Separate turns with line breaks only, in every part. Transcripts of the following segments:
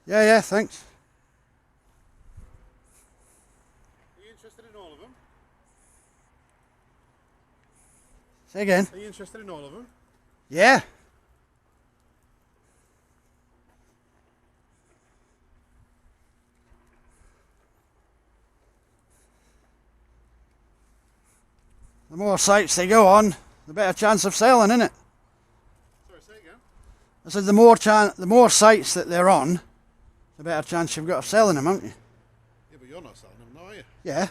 Yeah, thanks.
Are you interested in all of them?
Say again.
Are you interested in all of them?
Yeah. The more sites they go on, the better chance of selling, isn't it?
Sorry, say again.
I said the more sites that they're on, the better chance you've got of selling them, haven't you?
Yeah, but you're not selling them, are you?
Yeah,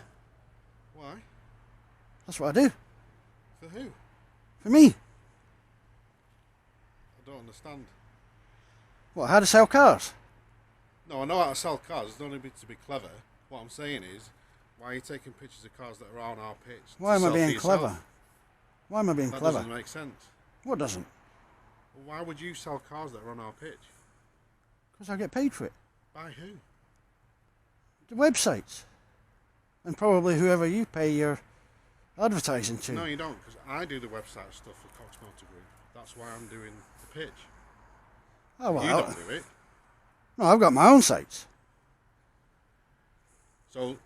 Why?
that's what I do.
For who?
For me.
I don't understand.
What, how to sell cars?
No, I know how to sell cars. It's not to be clever. What I'm saying is, why are you taking pictures of cars that are on our pitch?
Why am I being clever? Why am I being clever?
That doesn't make sense.
What doesn't?
Well, why would you sell cars that are on our pitch?
Because I get paid for it.
By who?
The websites. And probably whoever you pay your advertising to.
No, you don't, because I do the website stuff for Cox Motor Group. That's why I'm doing the pitch.
Oh, well.
You don't do it.
No, I've got my own sites.
So,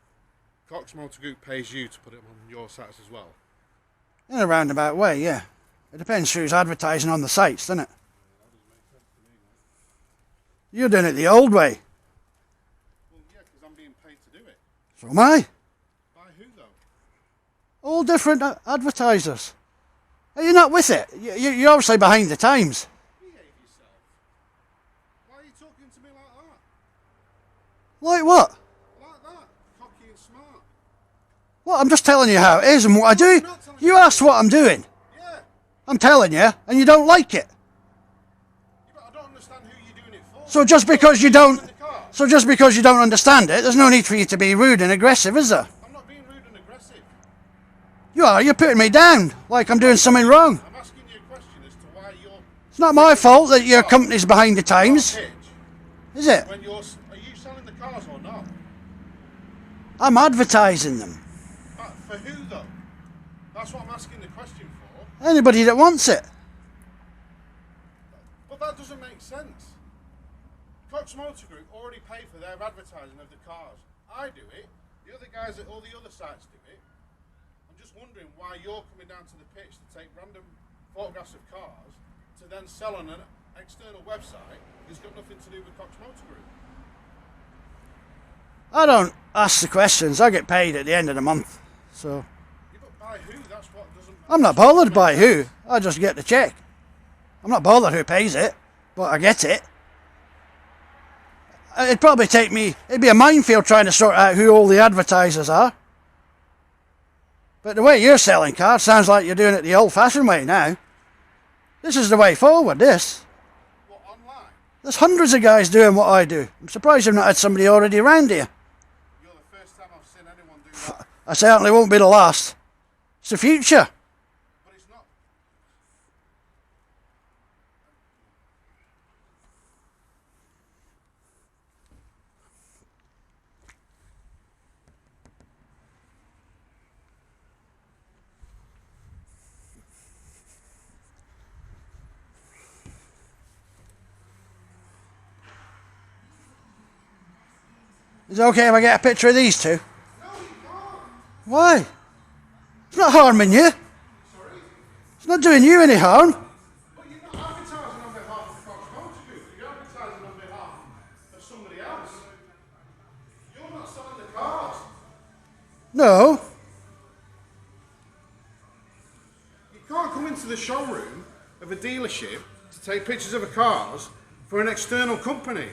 Cox Motor Group pays you to put it on your sites as well?
In a roundabout way, yeah. It depends who's advertising on the sites, doesn't it?
That doesn't make sense to me, mate.
You're doing it the old way.
Well, yeah, because I'm being paid to do it.
So am I.
By who, though?
All different advertisers. Are you not with it? You're obviously behind the times.
Behave yourself. Why are you talking to me like that?
Like what?
Like that? Cocky and smart.
What? I'm just telling you how it is and what I do. You asked what I'm doing.
Yeah.
I'm telling you, and you don't like it.
Yeah, but I don't understand who you're doing it for.
So just because you don't understand it, there's no need for you to be rude and aggressive, is there?
I'm not being rude and aggressive.
You are. You're putting me down like I'm doing something wrong.
I'm asking you a question as to why you're...
It's not my fault that your company's behind the times, is it?
When are you selling the cars or not?
I'm advertising them.
For who, though? That's what I'm asking the question for.
Anybody that wants it.
But that doesn't make sense. Cox Motor Group already pay for their advertising of the cars. I do it. The other guys at all the other sites do it. I'm just wondering why you're coming down to the pitch to take random photographs of cars to then sell on an external website that's got nothing to do with Cox Motor Group.
I don't ask the questions. I get paid at the end of the month. So
Yeah, but by who? That's what doesn't...
I'm not bothered by who. I just get the check. I'm not bothered who pays it, but I get it. It'd probably take me... It'd be a minefield trying to sort out who all the advertisers are. But the way you're selling cars sounds like you're doing it the old-fashioned way now. This is the way forward, this.
What, online?
There's hundreds of guys doing what I do. I'm surprised you've not had somebody already around here.
You're the first time I've seen anyone do that.
I certainly won't be the last. It's the future.
But it's not.
Is it okay if I get a picture of these two?
No, you can't.
Why? It's not harming you.
Sorry?
It's not doing you any harm.
But you're not advertising on behalf of Cox Motor Group. You're advertising on behalf of somebody else. You're not selling the cars.
No.
You can't come into the showroom of a dealership to take pictures of the cars for an external company.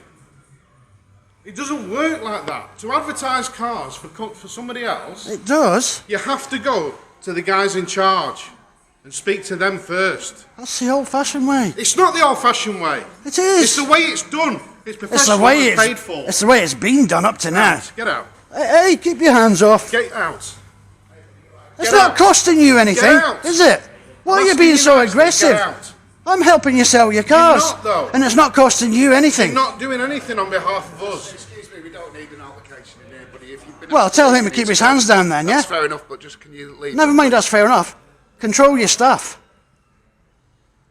It doesn't work like that. To advertise cars for somebody else,
It does.
you have to go to the guys in charge and speak to them first.
That's the old-fashioned way.
It's not the old-fashioned way.
It is.
It's the way it's done. It's
It's the
professional
way
and paid for.
it's the way it's been done up to now.
Get out.
Hey, keep your hands off.
Get out.
It's
Get
not
out.
costing you anything,
Get out.
is it? Why are
I'm
you
asking
being so
nicely,
aggressive?
Get out.
I'm helping you sell your cars.
not, though.
And it's not costing you anything.
You're not doing anything on behalf of us.
Excuse me, we don't need an altercation in here, buddy. If you've been
Well, tell him to keep his hands down then, yeah?
That's fair enough, but just can you leave?
Never mind, that's fair enough. Control your stuff.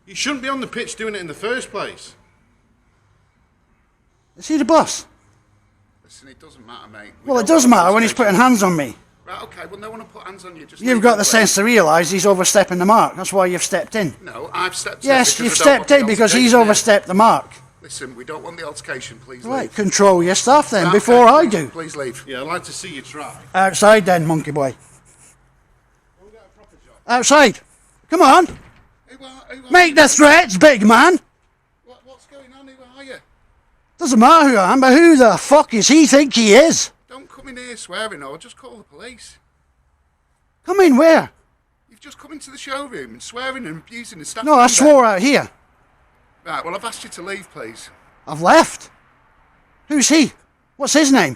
You shouldn't be on the pitch doing it in the first place.
Is he the boss?
Listen, it doesn't matter, mate.
Well, it does matter when he's putting hands on me.
Right, okay, well, no one will put hands on you. Just
You've got the sense to realise he's overstepping the mark. That's why you've stepped in.
No, I've stepped in.
Yes, you've stepped in because he's overstepped the mark.
Listen, we don't want the altercation, please
Right,
leave.
control your stuff then
Right,
before
okay,
I do.
Please leave.
Yeah, I'd like to see you try.
Outside then, monkey boy.
We'll get a proper job.
Outside. Come on.
Who are
Make the threats, big man.
What's going on? Who are you?
Doesn't matter who I am, but who the fuck is he think he is?
Don't come in here swearing or just call the police.
Come in where?
You've just come into the showroom and swearing and abusing the staff.
No, I swore out here.
Right, well, I've asked you to leave, please.
I've left. Who's he? What's his name?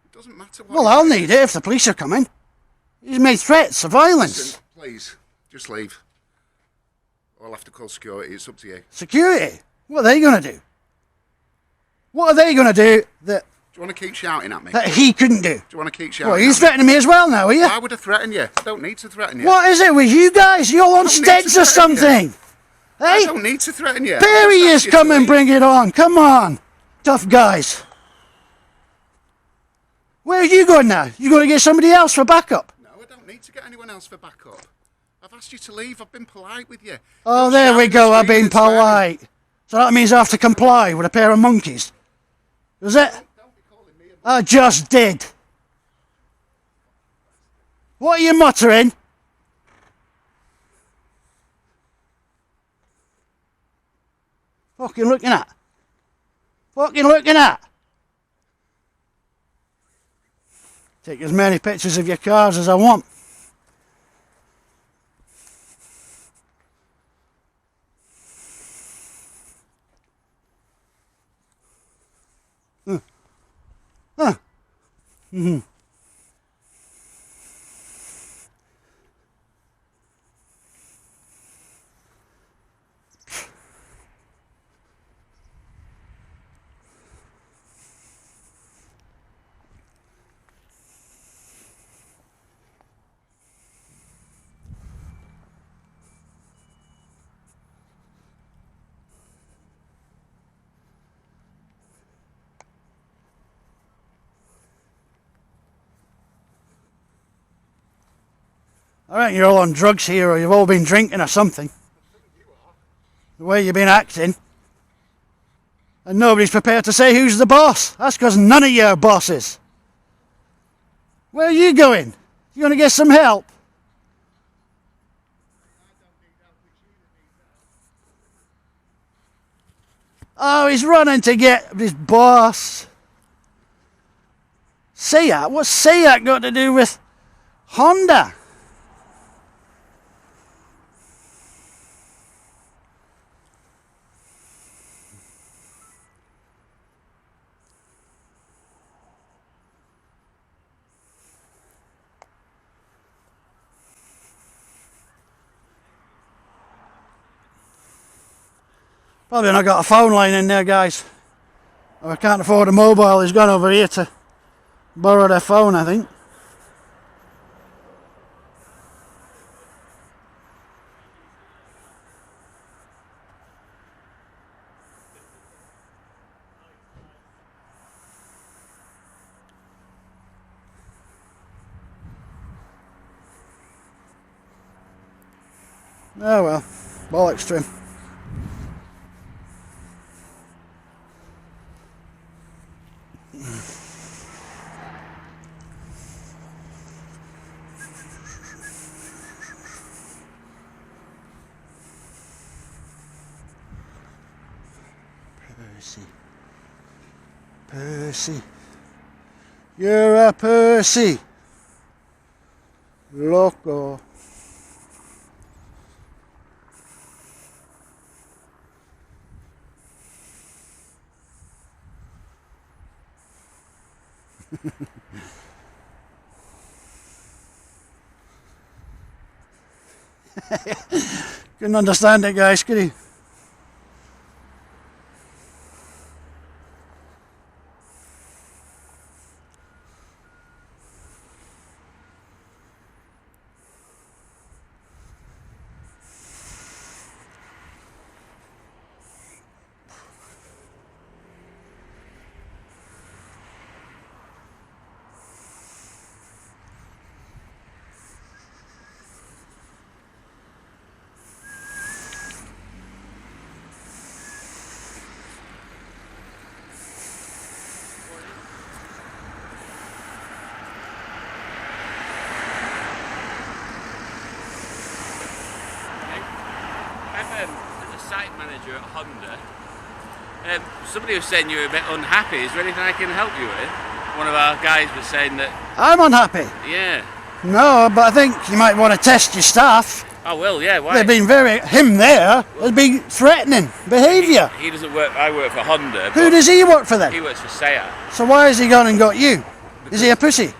It doesn't matter what.
Well, I'll need it if the police are coming. He's made threats of violence.
Listen, please, just leave. Or I'll have to call security. It's up to you.
Security? What are they going to do? What are they going to do that
Do you want to keep shouting at me?
that he couldn't do?
Do you want to keep shouting?
What, are you
at me?
threatening me as well now, are you?
Why would I threaten you? I don't need to threaten you.
What is it with you guys? You're on
need to
sticks or
threaten you.
something?
I
Hey?
don't need to threaten you.
There he
I've
is,
just asked you
come
to
and
leave.
bring it on. Come on. Tough guys. Where are you going now? You going to get somebody else for backup?
No, I don't need to get anyone else for backup. I've asked you to leave. I've been polite with you.
Oh,
Don't
there
shout
we
and
go. I've
scream
been
and swear.
polite. So that means I have to comply with a pair of monkeys. Does it?
Don't be calling me a
I just did. What are you muttering? Fucking looking at? Fucking looking at? Take as many pictures of your cars as I want. I reckon you're all on drugs here, or you've all been drinking or something. The way you've been acting. And nobody's prepared to say who's the boss. That's because none of you are bosses. Where are you going? You going to get some help? Oh, he's running to get his boss. Seat? What's Seat got to do with Honda? Probably not got a phone line in there, guys. Or I can't afford a mobile. He's gone over here to borrow their phone, I think. Oh well, bollocks to him. Percy. Percy. You're a Percy. Loco. Couldn't understand it, guys, could he?
manager at Honda. Somebody was saying you were a bit unhappy. Is there anything I can help you with? One of our guys was saying that.
I'm unhappy.
Yeah.
No, but I think you might want to test your staff.
Oh well, yeah. Why?
They've been him there has been threatening behaviour.
He doesn't work. I work for Honda.
Who does he work for then?
He works for Seat.
So why has he gone and got you? Is he a pussy?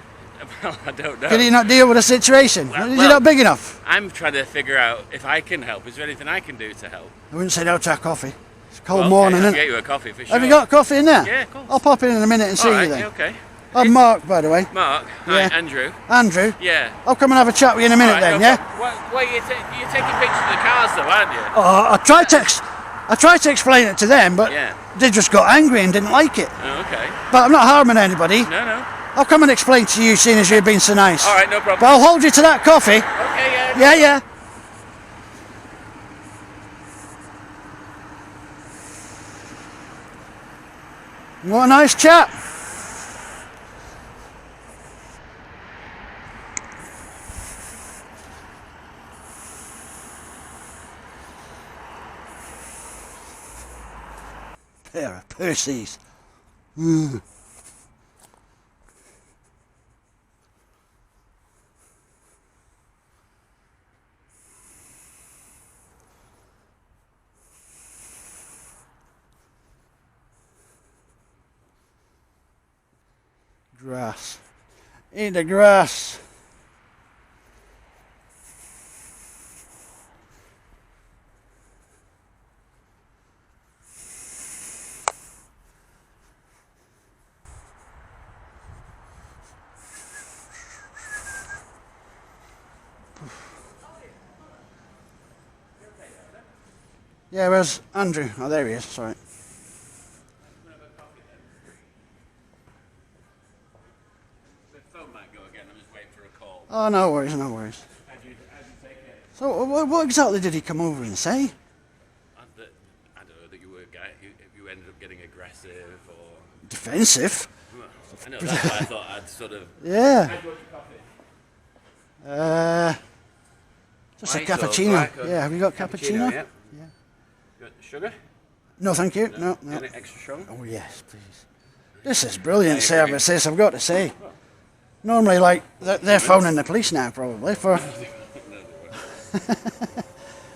Well, I don't know.
Can he not deal with a situation? Is he not big enough?
I'm trying to figure out if I can help. Is there anything I can do to help?
I wouldn't say no to a coffee. It's a cold
Well,
morning,
I'll
isn't
get
it?
you a coffee for sure.
Have you got coffee in there?
Yeah, of course.
I'll pop in a minute and see
All right,
you then.
yeah, okay.
I'm Mark, by the way.
Mark.
Yeah.
Hi, Andrew.
Andrew.
Yeah.
I'll come and have a chat with you in a minute
All right,
then,
no
yeah?
problem. Well, you're taking pictures of the cars though, aren't you?
Oh, I tried to explain it to them, but
Yeah.
they just got angry and didn't like it.
Oh, okay.
But I'm not harming anybody.
No.
I'll come and explain to you, seeing as you've been so nice.
All right, no problem.
But I'll hold you to that coffee.
Okay, yeah.
Yeah. What a nice chap. Pair of pussies. Grass. Eat the grass. Yeah, where's Andrew? Oh, there he is, sorry.
The phone might go again. I'm just waiting for a call.
Oh, no worries.
How'd you take it?
So, what exactly did he come over and say?
I don't know that you were a guy. You ended up getting aggressive or.
Defensive?
Well, I know that's why I thought I'd sort of.
Yeah.
How'd you want your coffee?
Just a
White or
cappuccino.
black or-
Yeah, have you got cappuccino?
Yeah. You want sugar?
No, thank you. No.
Any extra sugar?
Oh, yes, please. This is brilliant service, this, I've got to say. Normally, like, they're phoning the police now, probably, for...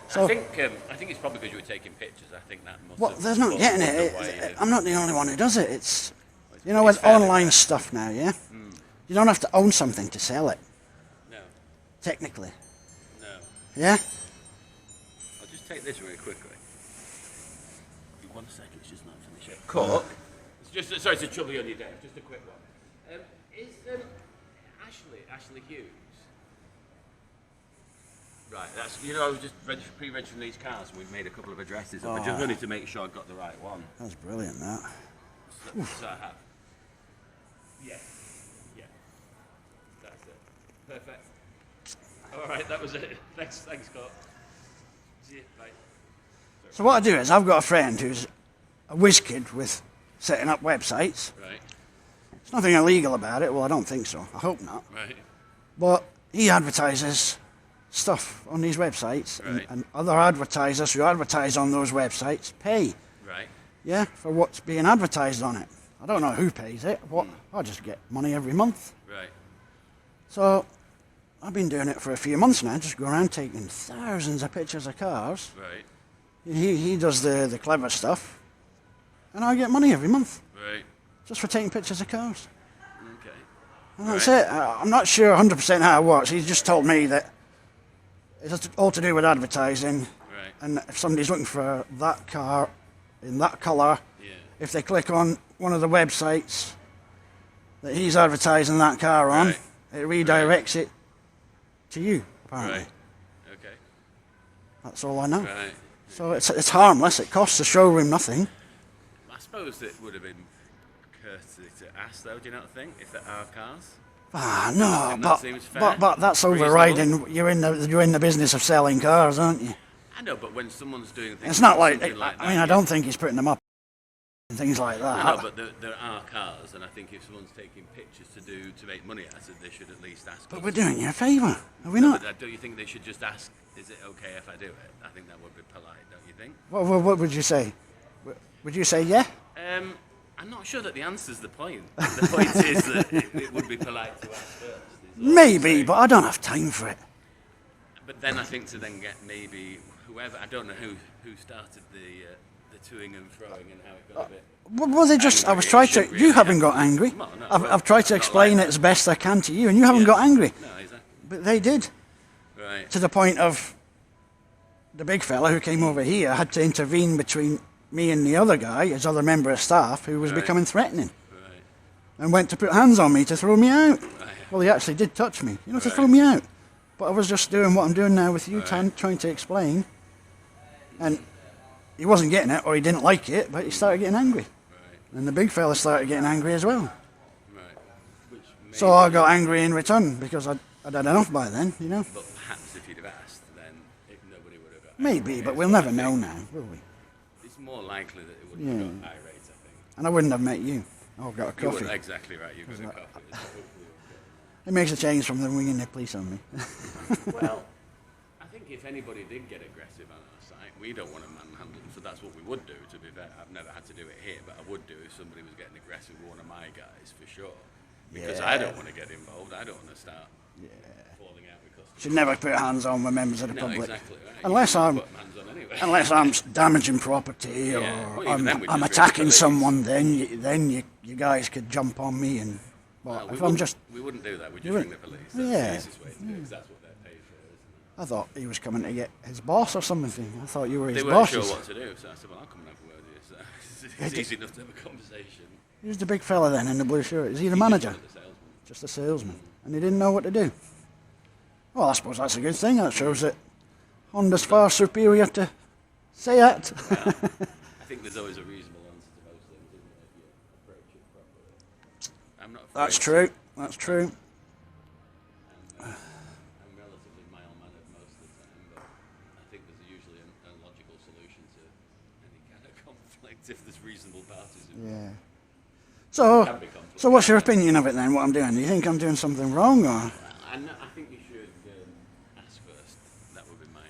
So,
I think it's probably because you were taking pictures. I think that must
well,
have.
they're not
put
getting
wonder
it.
why you-
I'm not the only one who does it. It's, you know,
it's
with
fairly
online
rare.
stuff now, yeah? You don't have to own something to sell it,
No,
technically.
no.
Yeah?
I'll just take this really quickly. 1 second, it's just not finished yet. Cook. It's just sorry to trouble you on your day. Just a quick one. Is Ashley Hughes? Right, that's I was just pre-registering these cars and we've made a couple of addresses up. I just wanted to make sure I got the right one.
That's brilliant, that.
So I have. Yeah. That's it. Perfect. All right, that was it. Thanks, Scott. See you. Bye.
So what I do is, I've got a friend who's a whiz kid with setting up websites.
Right.
There's nothing illegal about it. Well, I don't think so. I hope not.
Right.
But he advertises stuff on these websites,
Right.
and other advertisers who advertise on those websites pay,
Right.
yeah, for what's being advertised on it. I don't know who pays it. I just get money every month.
Right.
So I've been doing it for a few months now, just go around taking thousands of pictures of cars.
Right.
He does the clever stuff, and I get money every month
Right.
just for taking pictures of cars.
Okay.
And that's it. I'm not sure 100% how it works. He's just told me that it's all to do with advertising.
Right.
And if somebody's looking for that car in that colour,
Yeah.
if they click on one of the websites that he's advertising that car on,
Right.
it redirects it to you, apparently.
Right. Okay.
That's all I know.
Right.
So it's harmless. It costs the showroom nothing.
I suppose it would have been courtesy to ask, though. Do you not think, if there are cars?
Ah, no,
think that seems fair,
but that's
reasonable.
overriding. You're in the business of selling cars, aren't you?
I know, but when someone's doing things,
It's not like,
something like that,
I mean, I don't think he's putting them up and things like that.
No, but there are cars, and I think if someone's taking pictures to make money out of it, they should at least ask.
But
us.
we're doing you a favour, are we
No,
not?
but don't you think they should just ask? Is it okay if I do it? I think that would be polite, don't you think? think.
What would you say? Would you say yeah?
I'm not sure that the answer's the point. The point is that it would be polite to ask first. is all I'm
Maybe,
saying.
but I don't have time for it.
But then I think to then get maybe whoever, I don't know who started the toing and throwing and how it got a bit.
Well, they just. I
Angry,
was trying
it should
to.
really
You haven't
happen.
got angry.
No, no,
I've tried to
I'm not
explain
like
it as best I can to you, and you haven't
Yeah.
got angry.
No, exactly.
But they did,
Right.
to the point of the big fella who came over here had to intervene between me and the other guy, his other member of staff, who was
Right.
becoming threatening,
Right.
and went to put hands on me to throw me out.
Right.
Well, he actually did touch me, to
Right.
throw me out. But I was just doing what I'm doing now with you,
Right.
trying to explain. And he wasn't getting it, or he didn't like it, but he started getting angry.
Right.
And the big fella started getting angry as well.
Right. Which
So I got angry in return because I'd had enough by then,
But perhaps if you'd have asked, then nobody would have got
Maybe,
angry.
but we'll never know now, will we?
It's more likely that it would have got irate, I think.
And I wouldn't have met you. Oh, I've got a
You
coffee.
were exactly right. You've got a coffee.
It makes a change from them ringing the police on me.
Well, I think if anybody did get aggressive on our site, we don't want to manhandle them, so that's what we would do, to be fair. I've never had to do it here, but I would do if somebody was getting aggressive with one of my guys, for sure. Because I don't want to get involved. I don't want to start falling out with customers.
Should never put hands on with members of the
No,
public.
exactly right.
Unless
You
I'm
put hands on anyway.
unless I'm damaging property or
Yeah, well, even then we'd
I'm
just go to
attacking
police.
someone, then you guys could jump on me and. Well,
No,
if I'm just,
we wouldn't do that. We'd
You
just ring the
wouldn't?
police. That's
Yeah.
the easiest way to do it, because that's what they're paid for, isn't it?
I thought he was coming to get his boss or something. I thought you were his
They weren't
boss.
sure what to do, so I said, well, I'll come and have a word with you. So it's easy enough to have a conversation.
Who's the big fella then in the blue shirt? Is he the
He's
manager?
just one of the salesmen.
Just a salesman, and he didn't know what to do. Well, I suppose that's a good thing. That shows that Honda's far superior to Seat.
I think there's always a reasonable answer to most things, isn't there, if you approach it properly. I'm not afraid
That's
to-
true. That's true.
I'm relatively mild-mannered most of the time, but I think there's usually a logical solution to any kind of conflict if there's reasonable parties involved.
Yeah. So,
Can be conflict.
so what's your opinion of it then? What I'm doing? Do you think I'm doing something wrong, or?
I think you should ask first. That would be my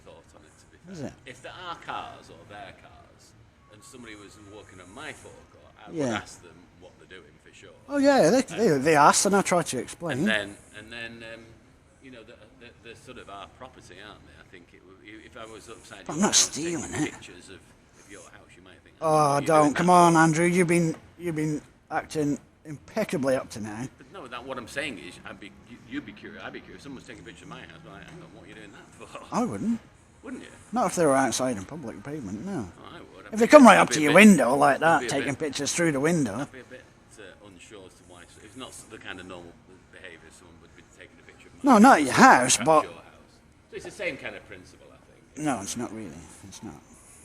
thought on it, to be fair.
Is it?
If there are cars or their cars, and somebody was walking on my forecourt, I would
Yeah.
ask them what they're doing for sure.
Oh yeah, they asked, and I tried to explain.
And then they're sort of our property, aren't they? I think it would, if I was upside
But
your
I'm not
house
stealing
taking
it.
pictures of your house, you might think.
Oh,
you're
don't
doing
come
that.
on, Andrew. You've been acting impeccably up to now.
But no, what I'm saying is, you'd be curious. I'd be curious. If someone's taking a picture of my house, but hang on, what are you doing that for?
I wouldn't.
Wouldn't you?
Not if they were outside in public pavement. No.
Oh, I would.
If they come right
I'd
up
be
to
a
your
bit-
window like
I'd
that,
be a
taking
bit-
pictures through the window.
I'd be a bit unsure as to why. It's not the kind of normal behaviour someone would be taking a picture of.
No, not at your house,
Perhaps
but
your house. So it's the same kind of principle, I think.
no, it's not really. It's not.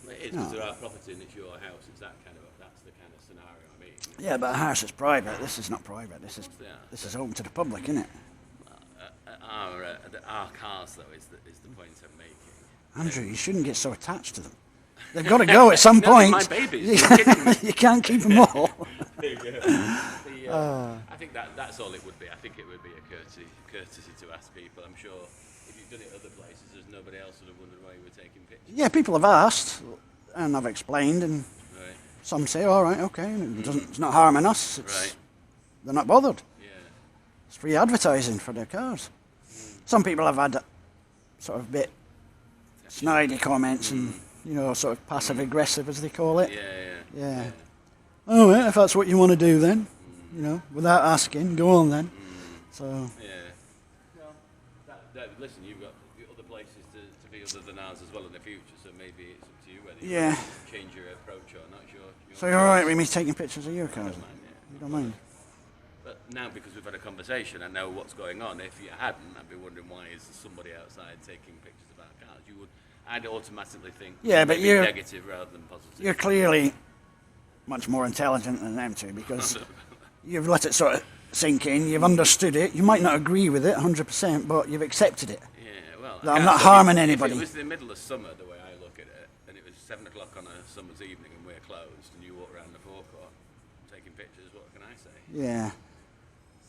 Well, it is because they're our property and it's your house. It's that's the kind of scenario I mean.
Yeah, but a house is private. This is not private. This is
Yeah.
open to the public, isn't it?
Our cars, though, is the point I'm making.
Andrew, you shouldn't get so attached to them. They've got to go at some
No, they're
point.
my babies. You're kidding me.
You can't keep them all.
There you go. I think that's all it would be. I think it would be a courtesy to ask people. I'm sure if you've done it other places, there's nobody else would have wondered why you were taking pictures.
Yeah, people have asked, and I've explained, and
Right.
some say, all right, okay, it's not harming us.
Right.
They're not bothered.
Yeah.
It's free advertising for their cars. Some people have had sort of bit snidey comments and, sort of passive-aggressive, as they call it.
Yeah.
Oh, yeah, if that's what you want to do then, without asking, go on then. So,
Yeah. Well, listen, you've got other places to be other than ours as well in the future, so maybe it's up to you whether you change your approach or not.
so you're all right with me taking pictures of your cars?
Don't mind, yeah.
You don't mind?
But now, because we've had a conversation, I know what's going on. If you hadn't, I'd be wondering why is somebody outside taking pictures of our cars. I'd automatically think
Yeah, but
maybe
you're-
negative rather than positive.
You're clearly much more intelligent than them two, because you've let it sort of sink in, you've understood it, you might not agree with it 100%, but you've accepted it.
Yeah, well,
I'm not harming anybody.
If it was the middle of summer, the way I look at it, and it was 7 o'clock on a summer's evening and we're closed, and you walk around the forecourt taking pictures, what can I say?
Yeah.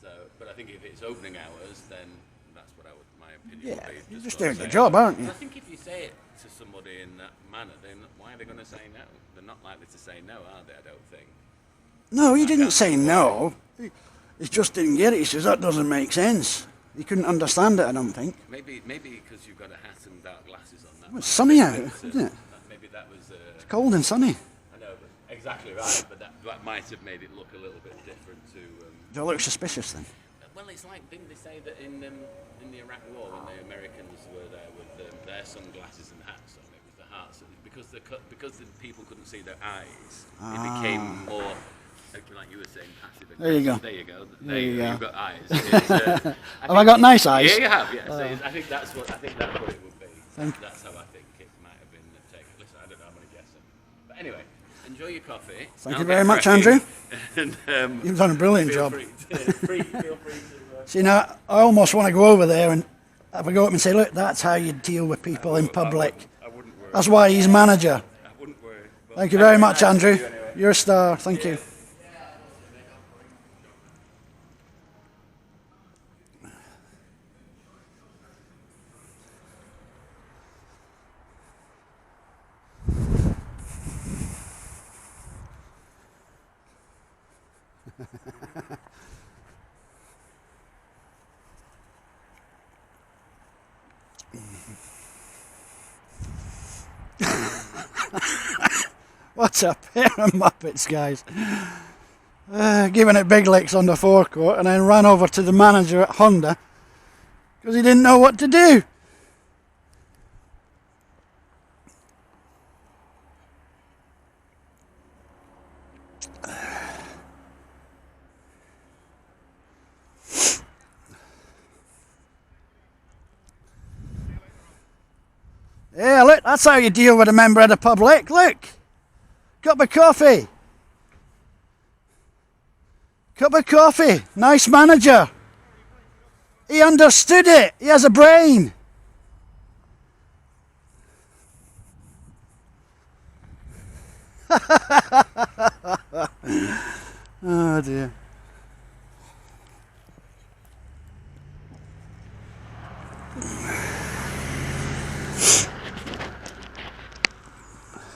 So, but I think if it's opening hours, then That's what my opinion
Yeah,
would be.
you're just
sort
doing
of
your
say
job,
it.
aren't you?
I think if you say it to somebody in that manner, then why are they going to say no? They're not likely to say no, are they? I don't think.
No, he didn't
can't
say
see why.
no. He just didn't get it. He says, that doesn't make sense. He couldn't understand it, I don't think.
Maybe because you've got a hat and dark glasses on. That
It's
might
sunny
be
out,
that,
isn't it?
Maybe that was.
It's cold and sunny.
I know, but exactly right. But that might have made it look a little bit different to.
Do I look suspicious then?
Well, it's like, didn't they say that in the Iraq War when the Americans were there with their sunglasses and hats on, it was the hearts because the people couldn't see their eyes, it became more. Like you were saying, passive aggressive.
There you go.
There you go.
There you go.
You've got eyes.
Have I got nice eyes?
Yeah, you have. Yeah. So I think that's what it would be. That's how I think it might have been taken. Listen, I don't know. I'm going to guess it. But anyway, enjoy your coffee.
Thank you very much, Andrew.
And,
You've done a brilliant
feel
job.
free to.
See, now, I almost want to go over there and have a go at him and say, look, that's how you deal with people in public.
I wouldn't worry.
That's why he's manager.
I wouldn't worry. But
Thank you very much,
nice to
Andrew.
see you anyway.
You're a star. Thank you. What a pair of muppets, guys. Giving it big licks on the forecourt and then ran over to the manager at Honda because he didn't know what to do. Yeah, look, that's how you deal with a member of the public. Look, cup of coffee. Cup of coffee. Nice manager. He understood it. He has a brain. Oh dear.